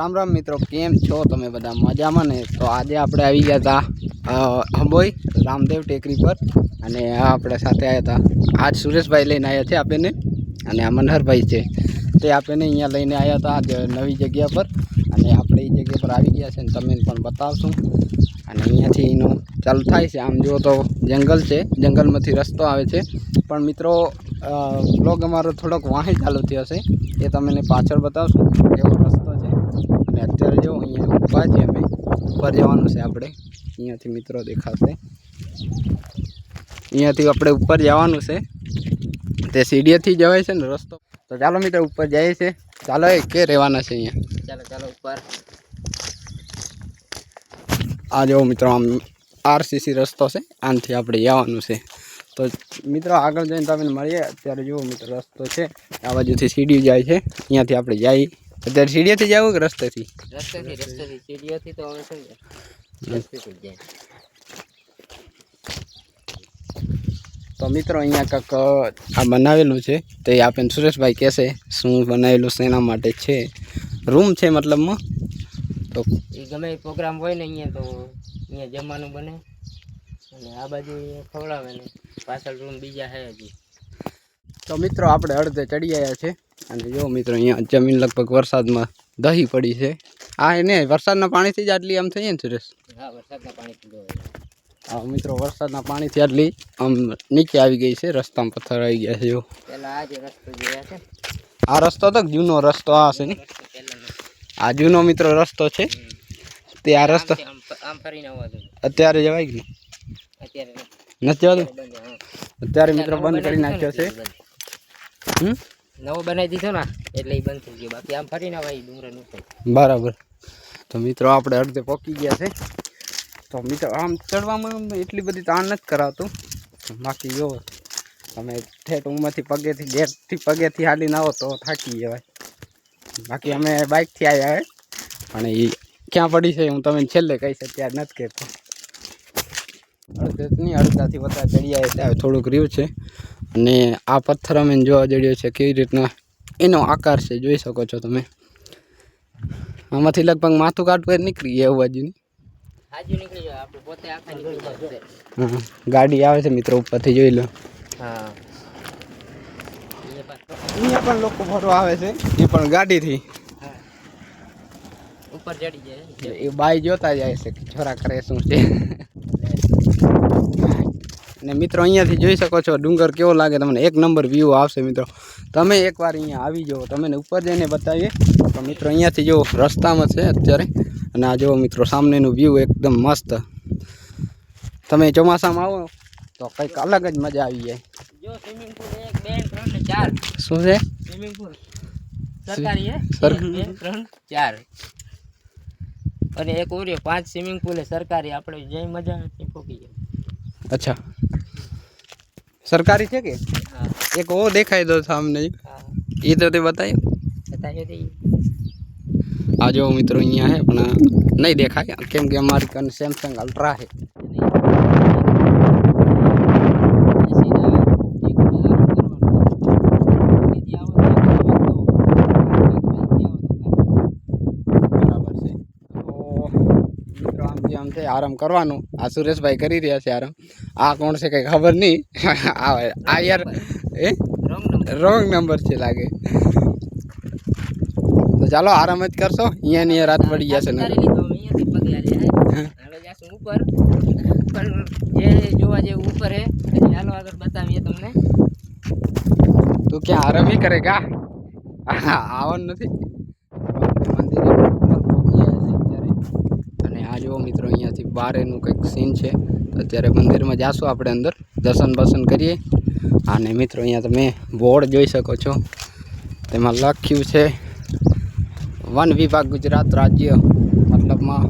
राम राम मित्रों, केम छो तमे बधा मजामां ने। तो आज आपणे आवी गया था हंबोई रामदेव टेकरी पर अने आपणे साथे आया था। आज सुरेश भाई लईने आया छे आपणे अने आ मनहर भाई छे ते आपणे अहींया लईने आया था आज नवी जग्या पर अने आपणे ई जग्या पर आवी गया छे ने तमने पण बतावशुं। अने अहींयाथी एनो चालू थाय छे। आम जो तो जंगल छे, जंगलमांथी रस्तो आवे छे पण मित्रों ब्लॉग अमारो थोड़ोक वाही चालू थयो छे ए तमने पाछळ बतावशुं केवो रस्तो छे। અને અત્યારે જો અહીંયા ઊભા છીએ અમે, ઉપર જવાનું છે આપણે। અહીંયાથી મિત્રો દેખાશે, અહીંયાથી આપણે ઉપર જવાનું છે તે સીડીએથી જવાય છે ને રસ્તો। તો ચાલો મિત્રો ઉપર જઈએ છે। ચાલો એ કે રહેવાના છે અહીંયા। ચાલો ચાલો ઉપર આ જો મિત્રો આમ આરસીસી રસ્તો છે, આનથી આપણે જવાનું છે। તો મિત્રો આગળ જઈને તમને મળીએ। અત્યારે જો મિત્રો રસ્તો છે આ બાજુથી સીડી જાય છે, અહીંયાથી આપણે જઈએ। અત્યારે સીડીએથી જાવ કે રસ્તેથી? રસ્તેથી સીડીએથી તો હવે શું રસ્તેથી જાય। તો મિત્રો અહીંયા કાંક આ બનાવેલું છે તે આપને સુરેશભાઈ કહેશે શું બનાવેલું છે, એના માટે છે રૂમ છે મતલબમાં। તો એ ગમે પ્રોગ્રામ હોય ને અહીંયા તો અહીંયા જમવાનું બને અને આ બાજુ ખવડાવે ને પાછળ રૂમ બીજા છે હજી। તો મિત્રો આપણે અડધે ચડી આવ્યા છે અને જો મિત્રો અહીંયા જમીન લગભગ વરસાદમાં દહી પડી છે। આ એને વરસાદના પાણીથી જ આટલી આમ થઈ ને સુરેશ? હા, વરસાદના પાણીથી। હા મિત્રો વરસાદના પાણીથી આટલી આમ નીચે આવી ગઈ છે, રસ્તામાં પથ્થર આવી ગયા છે। જો પહેલાં આ જે રસ્તો જોયા છે, આ રસ્તો તો જૂનો રસ્તો આ છે ને, આ જૂનો મિત્રો રસ્તો છે તે આ રસ્તો આમ ફરીને આવવા દો। અત્યારે જવાય કે અત્યારે નથી જવાનું? અત્યારે મિત્રો બંધ કરી નાખ્યો છે। નવો બનાવી દીધો ને એટલે બંધ થઈ ગયો, બાકી આમ ફરીને આવાય ડુંગરાનું બરાબર। તો મિત્રો આપણે અડધે પહોંચી ગયા છે। તો મિત્રો આમ ચડવામાં એટલી બધી તાણ નથી કરાવતું, બાકી જો તમે ઠેઠ ઉંમરથી પગેથી ગેટથી પગેથી હાલીને આવો તો થાકી જવાય। બાકી અમે બાઇકથી આવ્યા હે પણ એ ક્યાં પડી છે હું તમને છેલ્લે કહીશ, અત્યારે નથી કહેતો। અડધેથી અડધાથી વધારે ચડી આવે ત્યારે થોડુંક રહ્યું છે અને આ પથ્થર અમે જોવા જડ્યો છે કેવી રીતના એનો આકાર છે, જોઈ શકો છો તમે। આમાંથી લગભગ માથું કાઢવું નીકળી ગયા એવું બાજુની ગાડી આવે છે મિત્રો ઉપરથી જોઈ લો। હા અહીંયા પણ લોકો ફરવા આવે છે, એ પણ ગાડીથી ઉપર ચડી જાય। એ બાઈ જોતા જાય છે કે છોરા કરે શું છે। અને મિત્રો અહીંયાથી જોઈ શકો છો ડુંગર કેવો લાગે તમને, એક નંબર વ્યૂ આવશે મિત્રો। તમે એકવાર અહીંયા આવી જાઓ, તમને ઉપર જઈને બતાવીએ। તો મિત્રો અહીંયાથી જો રસ્તામાં છે અત્યારે અને આ જો મિત્રો સામનેનું વ્યૂ એકદમ મસ્ત। તમે ચોમાસામાં આવો તો કંઈક અલગ જ મજા આવી જાય। જો સ્વિમિંગ પુલ 1 2 3 ને 4 શું છે? સ્વિમિંગ પુલ સરકારી હે, 1 2 3 4 અને એક ઓરે 5 સ્વિમિંગ પુલ है सरकारी। આપણે જે મજા આવે પોકી જાય। अच्छा सरकारी છે કે? હા એક ઓ દેખાય દો સામને। હા એ તો તે બતાયો તો આ જો મિત્રો અહીંયા હે પણ નહીં દેખાય કેમ કે અમારી કન સેમસંગ અલ્ટ્રા है। आराम करवानो आ सुरेश भाई करी रहा है आराम। आ कौन से कई खबर नहीं आ यार ए रॉन्ग नंबर से लागे। तो चलो आराम ज करशो, अहींया ने रात पड़ी जशे ने ऊपर ऊपर जे जोवा जे ऊपर है चालो अगर बतावीए तुमने। तू क्या आराम ही करेगा? आवन नहीं जो मित्रों अहींयाथी बारेનું કંઈક સીન છે। તો અત્યારે મંદિરમાં જાશું આપણે અંદર, દર્શન બર્શન કરીએ। અને મિત્રો અહીંયા તમે બોર્ડ જોઈ શકો છો, તેમાં લખ્યું છે વન વિભાગ ગુજરાત રાજ્ય મતલબમાં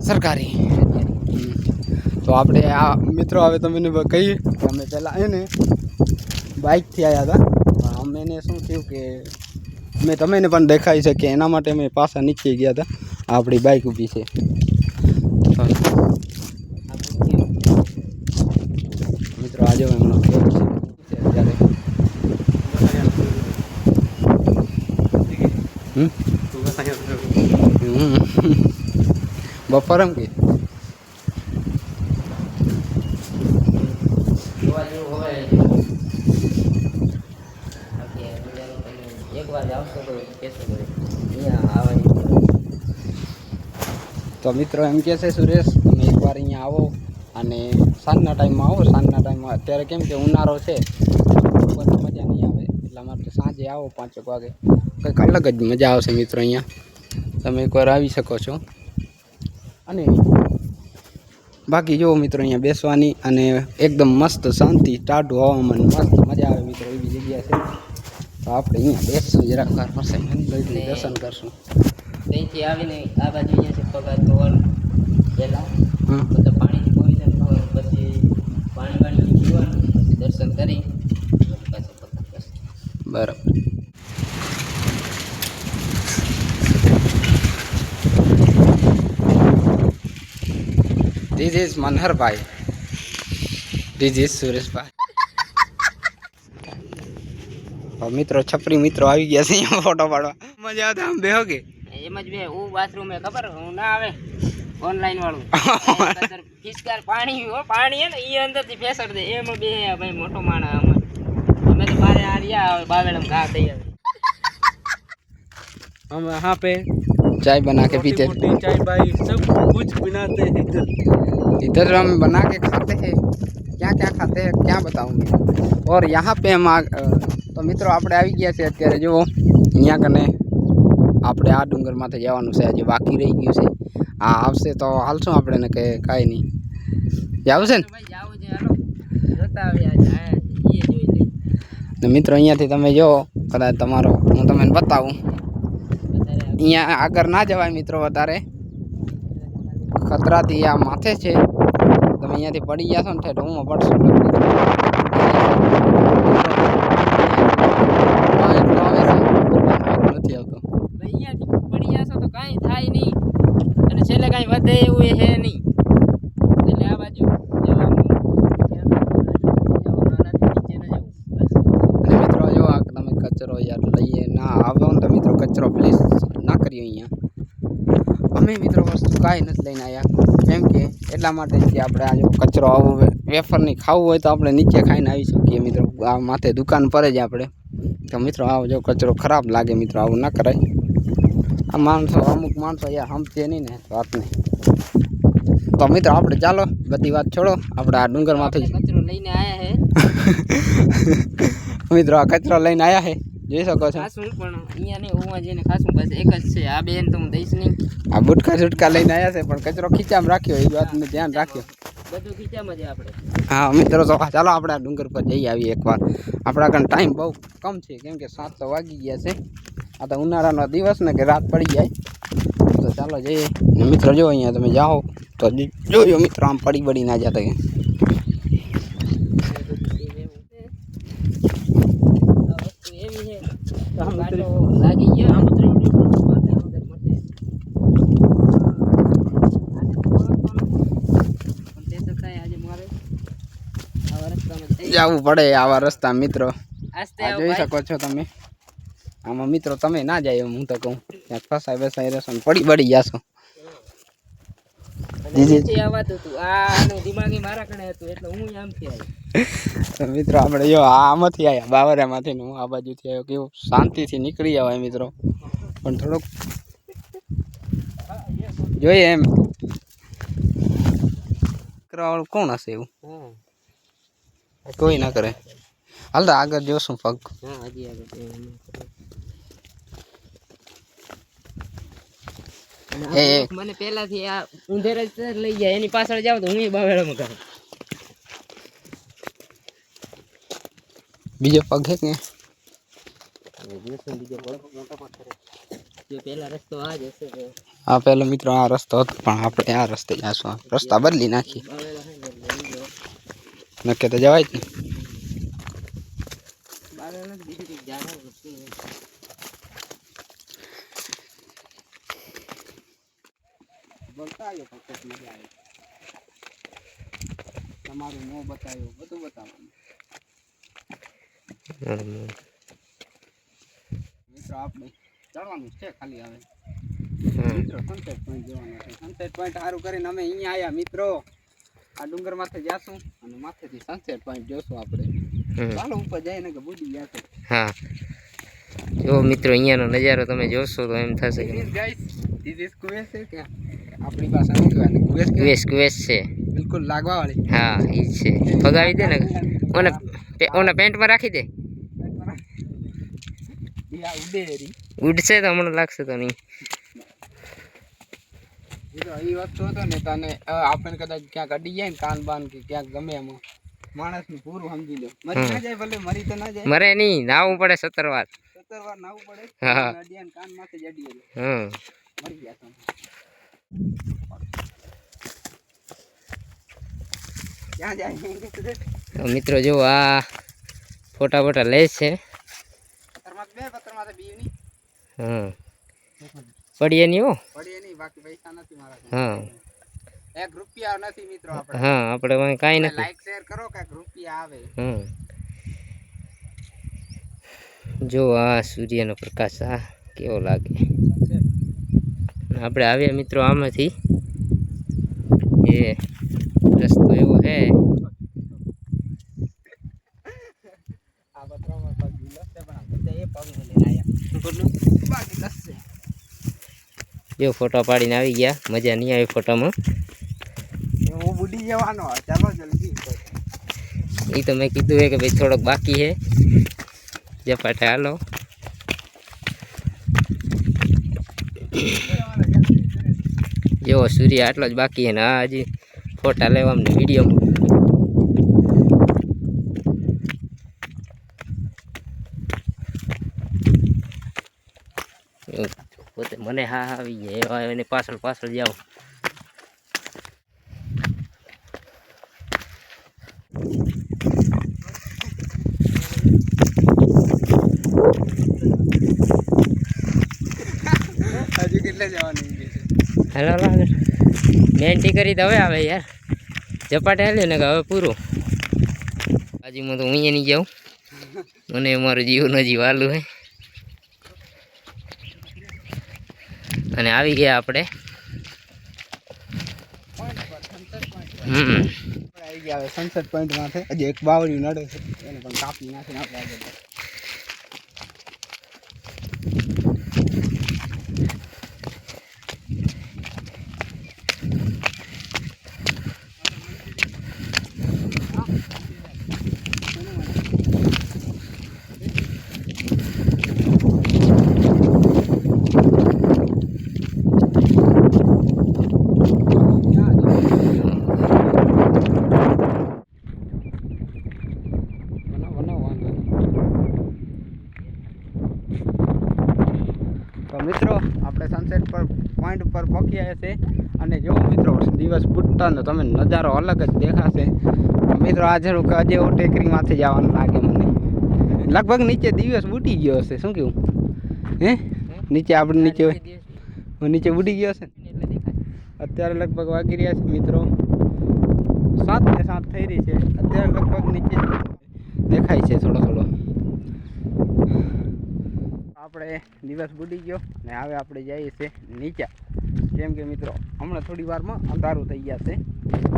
સરકારી। તો આપણે આ મિત્રો હવે તમને કહીએ કે અમે પહેલાં એને બાઇકથી આવ્યા હતા પણ અમને શું થયું કે મેં તમને પણ દેખાઈ શકીએ એના માટે અમે પાછા નીચે ગયા હતા। આપણી બાઇક ઊભી છે મિત્રો। આજે એમનો અત્યારે બપોર એમ કે તો મિત્રો એમ કહે છે સુરેશ તમે એકવાર અહીંયા આવો અને સાંજના ટાઈમમાં આવો. સાંજના ટાઈમમાં અત્યારે કેમ કે ઉનાળો છે બધી મજા નહીં આવે એટલા માટે સાંજે આવો 5 વાગે કંઈક અલગ જ મજા આવશે મિત્રો. અહીંયા તમે એકવાર આવી શકો છો. અને બાકી જો મિત્રો અહીંયા બેસવાની અને એકદમ મસ્ત શાંતિ ટાઢું હવામાન મસ્ત મજા આવે મિત્રો એવી જગ્યા છે. તો આપણે અહીંયા બેસશું જરાક વાર પછી દર્શન કરશું. ત્યાંથી આવીને આ બાજુ અહીંયાથી પગાર ધોવાનું પહેલાં તો પાણીથી પોઈઝન થવાનું પછી પાણી પીવાનું પછી દર્શન કરી પાછું પગાર કરશું. બરાબર. This is Manharbhai. This is Sureshbhai. મિત્રો છપરી મિત્રો આવી ગયા છે અહીંયા ફોટો પાડવા. મજા આવતા આમ બેહો કે એમ જ બે હું બાથરૂમ ખબર હું ના આવે ઓનલાઈન વાળું ફિસ્કાર પાણી હે ને એ અંદરથી ફેસર દે એમાં બે ભાઈ મોટો માણા અમે તો મારે આ રહ્યા બાવેડમ ઘા થઈ આવે. हम यहाँ पे चाय बना के पीते हैं. चाय भाई सब कुछ बनाते हैं इधर हम बना के खाते हैं. क्या क्या खाते हैं क्या बताऊँ मैं. और यहाँ पे हम તો મિત્રો આપણે આવી ગયા છે અત્યારે. જો અહીંયા કને આપણે આ ડુંગરમાંથી જવાનું છે. હજી બાકી રહી ગયું છે. આ આવશે તો હાલશું આપણે ને કે કાંઈ નહીં જવું છે ને મિત્રો. અહીંયાથી તમે જો કદાચ તમારો હું તમને બતાવું. અહીંયા આગળ ના જવાય મિત્રો વધારે ખતરાથી આ માથે છે. તમે અહીંયાથી પડી ગયા છો ને ઠેઠ હું પડશો નથી આવતો. અહીંયાથી પડી જશો તો કાંઈ થાય નહીં અને છેલ્લે કાંઈ વધે એવું હે નહીં. એટલે આ બાજુ મિત્રો જો આ તમે કચરો યાર લઈએ ના આવો ને તો મિત્રો કચરો પ્લીઝ ના કરીએ. અહીંયા અમે મિત્રો વસ્તુ કાંઈ નથી લઈને આવ્યા કેમ કે એટલા માટે કે આપણે આ જો કચરો આવો વેફરની ખાવું હોય તો આપણે નીચે ખાઈને આવી શકીએ મિત્રો. આ માથે દુકાન પર જ આપણે તો મિત્રો આવો જો કચરો ખરાબ લાગે મિત્રો. આવું ના કરાય. આ માણસો અમુક માણસો યાર સમજે નહીં ને વાતને. તો મિત્રો આપણે ચાલો બધી વાત છોડો. આપણે આ ડુંગરમાંથી કચરો લઈને આવ્યા હે મિત્રો. આ કચરો લઈને આવ્યા હે જોઈ શકો છો. ખાસું પણ અહીંયા નહીં ઓવા જઈને ખાસું બસ એક જ છે. આ બેન તો હું દઈશ નહીં. આ બુટકા છૂટકા લઈને આવ્યા છે પણ કચરો ખીચામાં રાખ્યો એ વાતનું ધ્યાન રાખ્યો. બધું ખીચામાં જ આપણે. હા મિત્રો તો ચાલો આપણે આ ડુંગર પર જઈ આવીએ એકવાર. આપણા કારણે ટાઈમ બહુ કમ છે કેમ કે 7 તો વાગી ગયા છે. આ તો ઉનાળાનો દિવસ ને કે રાત પડી જાય. તો ચાલો જઈએ ને મિત્રો. જો અહીંયા તમે જાઓ તો જોયો મિત્રો આમ પડી ના જતા કે લાગી ગયા. જવું પડે આવા રસ્તા મિત્રો. જોઈ શકો છો તમે. આમાં મિત્રો તમે ના જાય હું તો કહું ક્યાંક ફસાઈ બેસાઈ રહેશો ને પડી જશો. મિત્રો આપણે જો આમાંથી આવ્યા બાવરામાંથી હું આ બાજુથી આવ્યો. કેવું શાંતિથી નીકળી જવાય મિત્રો. પણ થોડોક જોઈએ એમ કરવાવાળું કોણ હશે એવું કોઈ ના કરે. હાલ તો આગળ જોશું પગ. મને પેલાથી આ ઊંધેર જ લઈ જાય એની પાછળ જાવ તો હું બાવેડામાં કરું. બીજો પગ હે કે પેલા રસ્તો આ જ હશે. હા પેલો મિત્રો આ રસ્તો હતો પણ આપણે આ રસ્તે જશું. રસ્તા બદલી નાખીએ નક્કી તો જવાય જ ને. તમારું મોં બતાવ્યું બધું બતાવવાનું મિત્રો. આપણે ચડવાનું છે ખાલી આવે મિત્રો સનસેટ પોઈન્ટ જોવાનો છે. સનસેટ પોઈન્ટ સારું કરીને અમે અહીંયા આવ્યા મિત્રો. આ ડુંગર માથે જાશું અને માથેથી સનસેટ પોઈન્ટ જોશું આપણે. ચાલો ઉપર જઈને કે બુડી ગયા છે. હા જો મિત્રો અહીંયાનો નજારો તમે જોશો તો એમ થશે કે ગાઈસ ધીસ ઇઝ કુવેસ છે કે આપણી પાસે શું કહેવાય કુવેસ છે બિલકુલ લાગવા વાળી. હા ઈ છે ભગાવી દે ને ઓને પેન્ટમાં રાખી દે ઉડશે તો હમણાં લાગશે તો નહીં. એ વસ્તુ હતો ને તને આપણને કદાચ ક્યાંક અડી જાય ને કાન બાન કે ક્યાંક ગમે એમાં માણસ નું પૂરું સમજી લો. મરી ના જાય ભલે મરી તો ના જાય. મરે નહીં નાવું પડે 17 વાર નાવું પડે. હા અડિયા કાન માથે જ અડી ગયો. હા મરી ગયા ક્યાં જાય તો મિત્રો જો આ ફોટા ફોટા લે છે. હા પડીએ નહીં હો. પડીએ નહીં બાકી પૈસા નથી મારા. હા 1 રૂપિયા નથી મિત્રો આપણે. હા આપણે કાંઈ નથી. લાઈક શેર કરો કે રૂપિયા આવે. જો આ સૂર્યનો પ્રકાશ આ કેવો લાગે. આપણે આવ્યા મિત્રો આમાંથી એ રસ્તો એવો હે જો ફોટો પાડીને આવી ગયા. મજા નહીં આવી ફોટામાં. હું બુડી જવાનો. ચાલો જલ્દી. એ તો મેં કીધું હે કે ભાઈ થોડોક બાકી છે ઝપાટે હાલો. જો સૂર્ય આટલો જ બાકી છે ને આ હજી ફોટા લેવા અમને વિડીયોમાં. પોતે મને હા આવી જાય એની પાછળ પાછળ જાઓ. હજુ કેટલે જવાનું હાલો મેન્ટી કરી તો હવે આવે યાર. ઝપાટે હાલ્યો ને કે હવે પૂરું. બાજુમાં તો હું અહીંયા નહીં જાઉં. મને મારું જીવનો જીવ હાલું હે. અને આવી ગયા આપણે. આવી ગયા સનસેટ પોઈન્ટ માંથી. હજી એક બાવળી નડે છે એને પણ કાપી નાખીને આપણે આગળ. તો મિત્રો આપણે સનસેટ પર પોઈન્ટ ઉપર પહોંચી આવ્યા છે અને જો મિત્રો દિવસ બુટતાનો તમે નજારો અલગ જ દેખાશે. મિત્રો આજે હજે ટેકરીમાંથી જવાનું લાગે મને. લગભગ નીચે દિવસ બુટી ગયો હશે. શું કેવું હે નીચે આપણે નીચે બુટી ગયો હશે. અત્યારે લગભગ વાગી રહ્યા છે મિત્રો 7 ને 7 થઈ રહી છે. અત્યારે લગભગ નીચે દેખાય છે થોડો થોડો. આપણે દિવસ બુડી ગયો ને હવે આપણે જઈએ છીએ નીચે. કેમ કે મિત્રો હમણાં થોડી વારમાં અંધારું થઈ ગયા છે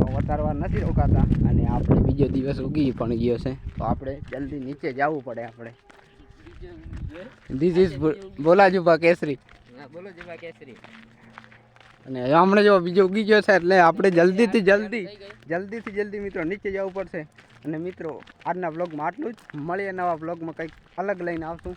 તો વધારે વાર નથી રોકાતા અને આપણે બીજો દિવસ ઉગી પણ ગયો છે તો આપણે જલ્દી નીચે જવું પડે. આપણે ધીસ ઇઝ બોલાજુબા કેસરી. અને હમણાં જો બીજો ઉગી ગયો છે એટલે આપણે જલ્દીથી જલ્દી મિત્રો નીચે જવું પડશે. અને મિત્રો આજના બ્લોગમાં આટલું જ. મળીએ નવા બ્લોગમાં કંઈક અલગ લઈને આવશું.